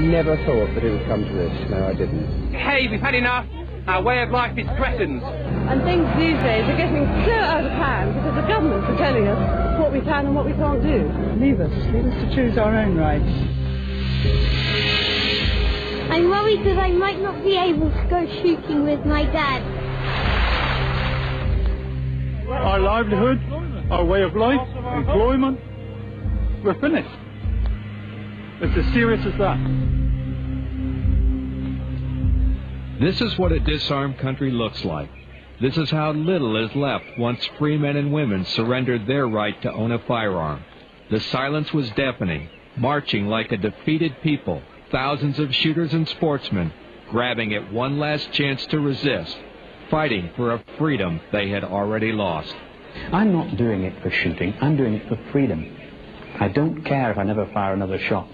never thought that it would come to this. No, I didn't. Hey, we've had enough. Our way of life is threatened. And things these days are getting so out of hand because the governments are telling us what we can and what we can't do. Leave us to choose our own rights. I'm worried that I might not be able to go shooting with my dad. Our livelihood, our way of life, employment, we're finished. It's as serious as that. This is what a disarmed country looks like. This is how little is left once free men and women surrendered their right to own a firearm. The silence was deafening, marching like a defeated people, thousands of shooters and sportsmen, grabbing at one last chance to resist, fighting for a freedom they had already lost. I'm not doing it for shooting, I'm doing it for freedom. I don't care if I never fire another shot,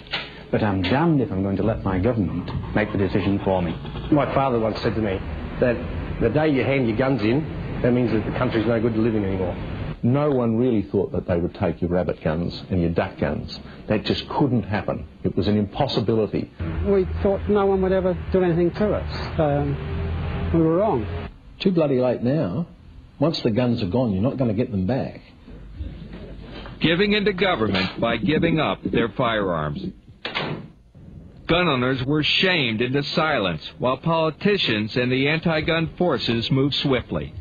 but I'm damned if I'm going to let my government make the decision for me. My father once said to me that the day you hand your guns in, that means that the country's no good to live in anymore. No one really thought that they would take your rabbit guns and your duck guns. That just couldn't happen. It was an impossibility. We thought no one would ever do anything to us. We were wrong. Too bloody late now. Once the guns are gone, you're not going to get them back. Giving into government by giving up their firearms. Gun owners were shamed into silence while politicians and the anti-gun forces moved swiftly,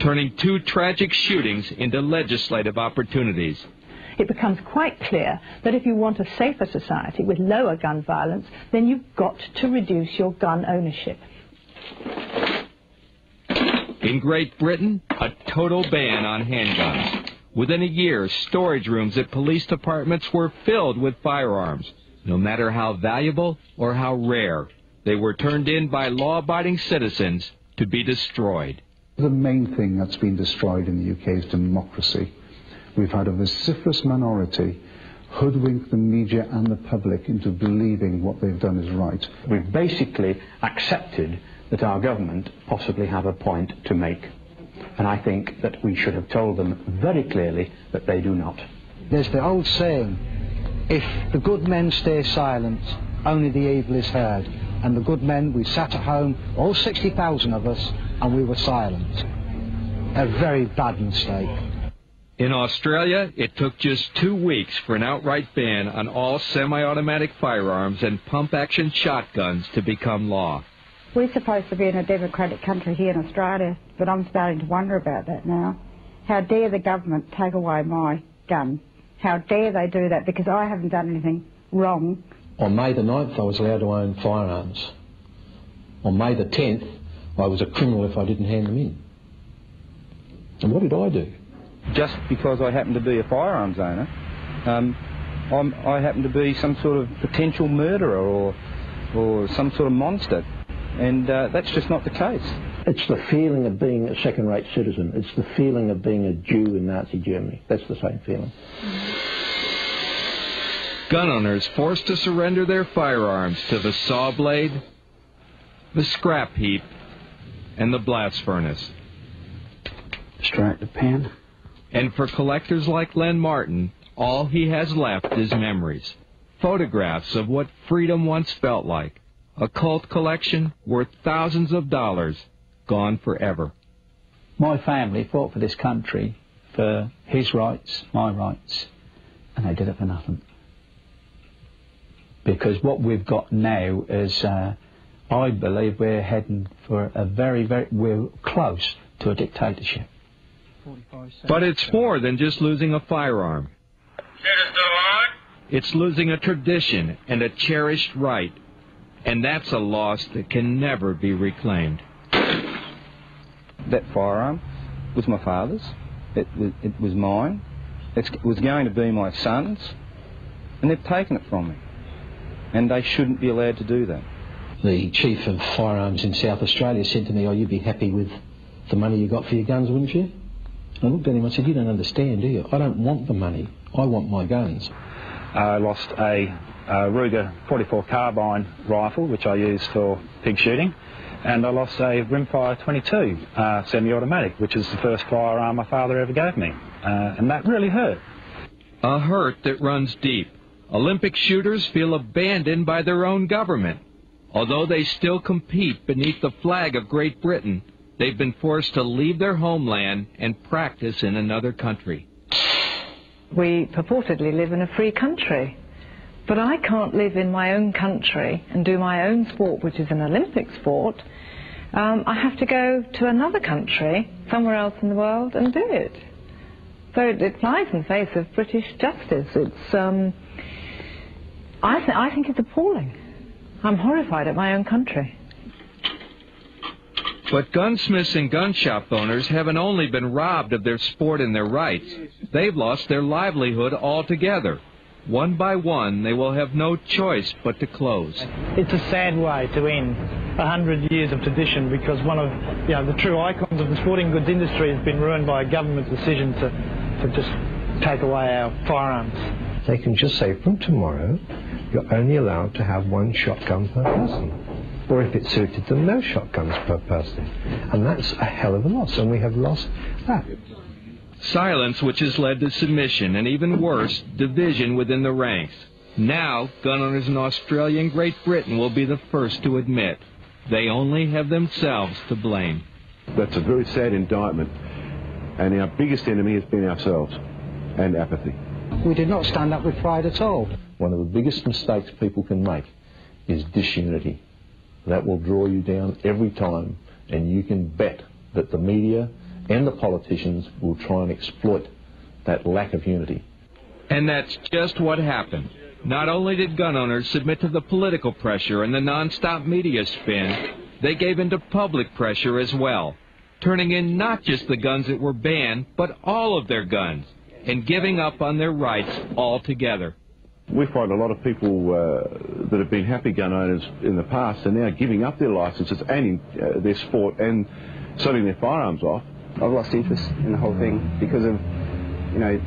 turning two tragic shootings into legislative opportunities. It becomes quite clear that if you want a safer society with lower gun violence, then you've got to reduce your gun ownership. In Great Britain, a total ban on handguns. Within a year, storage rooms at police departments were filled with firearms. No matter how valuable or how rare, they were turned in by law-abiding citizens to be destroyed. The main thing that's been destroyed in the UK is democracy. We've had a vociferous minority hoodwink the media and the public into believing what they've done is right. We've basically accepted that our government possibly have a point to make. And I think that we should have told them very clearly that they do not. There's the old saying, if the good men stay silent, only the evil is heard. And the good men, we sat at home, all 60,000 of us, and we were silent. A very bad mistake. In Australia, it took just 2 weeks for an outright ban on all semi-automatic firearms and pump-action shotguns to become law. We're supposed to be in a democratic country here in Australia, but I'm starting to wonder about that now. How dare the government take away my gun? How dare they do that? Because I haven't done anything wrong. On May the 9th, I was allowed to own firearms. On May the 10th, I was a criminal if I didn't hand them in. And what did I do? Just because I happen to be a firearms owner, I happen to be some sort of potential murderer or some sort of monster. And that's just not the case. It's the feeling of being a second-rate citizen. It's the feeling of being a Jew in Nazi Germany. That's the same feeling. Gun owners forced to surrender their firearms to the saw blade, the scrap heap, and the blast furnace. Strike the pen. And for collectors like Len Martin, all he has left is memories. Photographs of what freedom once felt like. A cult collection worth thousands of dollars, gone forever. My family fought for this country, for his rights, my rights, and they did it for nothing. Because what we've got now is, I believe we're heading for we're close to a dictatorship. But it's more than just losing a firearm. It's losing a tradition and a cherished right. And that's a loss that can never be reclaimed. That firearm was my father's. It was mine. It was going to be my son's. And they've taken it from me. And they shouldn't be allowed to do that. The chief of firearms in South Australia said to me, oh, you'd be happy with the money you got for your guns, wouldn't you? And I looked at him and I said, you don't understand, do you? I don't want the money. I want my guns. I lost a Ruger 44 carbine rifle, which I use for pig shooting, and I lost a rimfire 22 semi-automatic, which is the first firearm my father ever gave me, and that really hurt. A hurt that runs deep, Olympic shooters feel abandoned by their own government. Although they still compete beneath the flag of Great Britain, they've been forced to leave their homeland and practice in another country. We purportedly live in a free country, but I can't live in my own country and do my own sport, which is an Olympic sport. I have to go to another country, somewhere else in the world, and do it. So it flies in the face of British justice. It's, I think it's appalling. I'm horrified at my own country. But gunsmiths and gun shop owners haven't only been robbed of their sport and their rights, they've lost their livelihood altogether. One by one, they will have no choice but to close. It's a sad way to end 100 years of tradition, because one of the true icons of the sporting goods industry has been ruined by a government decision to just take away our firearms. They can just say from tomorrow you're only allowed to have one shotgun per person. Or if it suited them, no shotguns per person. And that's a hell of a loss, and we have lost that. Silence which has led to submission and, even worse, division within the ranks. Now, gun owners in Australia and Great Britain will be the first to admit they only have themselves to blame. That's a very sad indictment, and our biggest enemy has been ourselves and apathy. We did not stand up with pride at all. One of the biggest mistakes people can make is disunity. That will draw you down every time, and you can bet that the media and the politicians will try and exploit that lack of unity. And that's just what happened. Not only did gun owners submit to the political pressure and the non-stop media spin, they gave in to public pressure as well, turning in not just the guns that were banned, but all of their guns, and giving up on their rights altogether. We find a lot of people that have been happy gun owners in the past are now giving up their licences and their sport and selling their firearms off. I've lost interest in the whole thing because of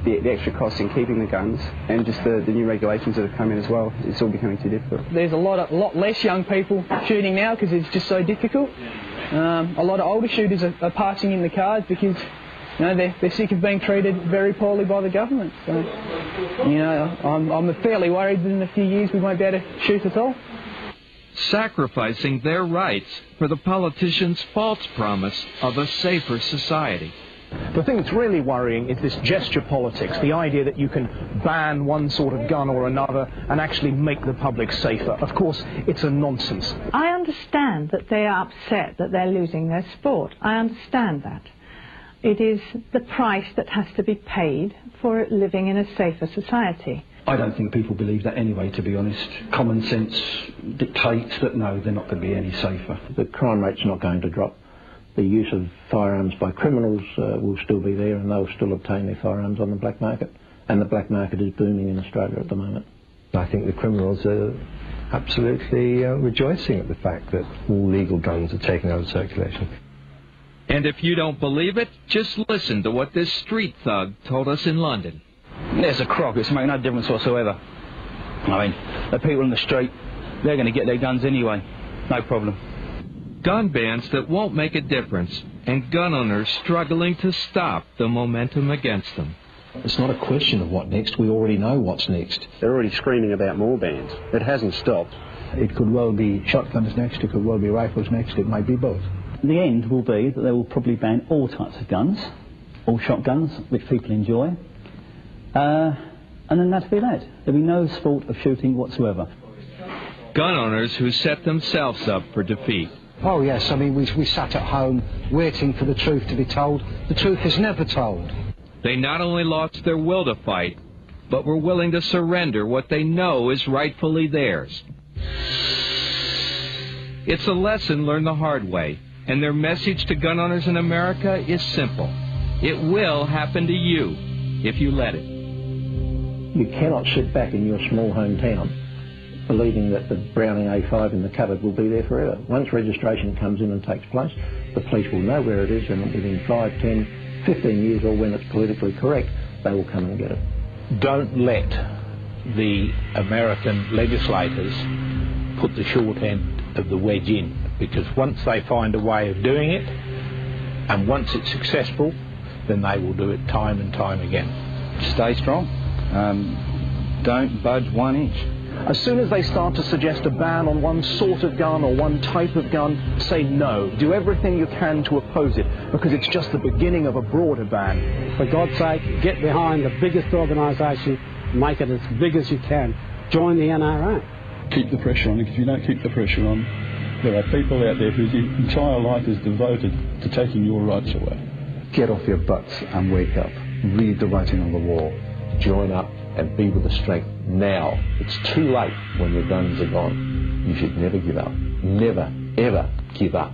the extra costs in keeping the guns and just the new regulations that have come in as well. It's all becoming too difficult. There's a lot less young people shooting now because it's just so difficult. A lot of older shooters are passing in the cards because they're sick of being treated very poorly by the government. So, I'm fairly worried that in a few years we won't be able to shoot at all. Sacrificing their rights for the politicians' false promise of a safer society. The thing that's really worrying is this gesture politics, the idea that you can ban one sort of gun or another and actually make the public safer. Of course, it's a nonsense. I understand that they are upset that they're losing their sport. I understand that. It is the price that has to be paid for living in a safer society. I don't think people believe that anyway, to be honest. Common sense dictates that no, they're not going to be any safer. The crime rate's not going to drop. The use of firearms by criminals will still be there, and they'll still obtain their firearms on the black market. And the black market is booming in Australia at the moment. I think the criminals are absolutely rejoicing at the fact that all legal guns are taken out of circulation. And if you don't believe it, just listen to what this street thug told us in London. There's a crock. It's making no difference whatsoever. I mean, the people in the street, they're going to get their guns anyway. No problem. Gun bans that won't make a difference, and gun owners struggling to stop the momentum against them. It's not a question of what next. We already know what's next. They're already screaming about more bans. It hasn't stopped. It could well be shotguns next. It could well be rifles next. It might be both. The end will be that they will probably ban all types of guns, all shotguns, which people enjoy. And then that'll be that. There'll be no sport of shooting whatsoever. Gun owners who set themselves up for defeat. Oh yes, I mean we sat at home waiting for the truth to be told. The truth is never told. They not only lost their will to fight, but were willing to surrender what they know is rightfully theirs. It's a lesson learned the hard way, and their message to gun owners in America is simple. It will happen to you if you let it. You cannot sit back in your small hometown believing that the Browning A5 in the cupboard will be there forever. Once registration comes in and takes place, the police will know where it is, and within 5, 10, 15 years, or when it's politically correct, they will come and get it. Don't let the American legislators put the short end of the wedge in, because once they find a way of doing it, and once it's successful, then they will do it time and time again. Stay strong. don't budge 1 inch. As soon as they start to suggest a ban on one sort of gun or one type of gun, say no. Do everything you can to oppose it, because it's just the beginning of a broader ban. For God's sake, get behind the biggest organisation, make it as big as you can. Join the NRA. Keep the pressure on, because if you don't keep the pressure on, there are people out there whose entire life is devoted to taking your rights away. Get off your butts and wake up. Read the writing on the wall. Join up and be with the strength now. It's too late when your guns are gone. You should never give up. Never, ever give up.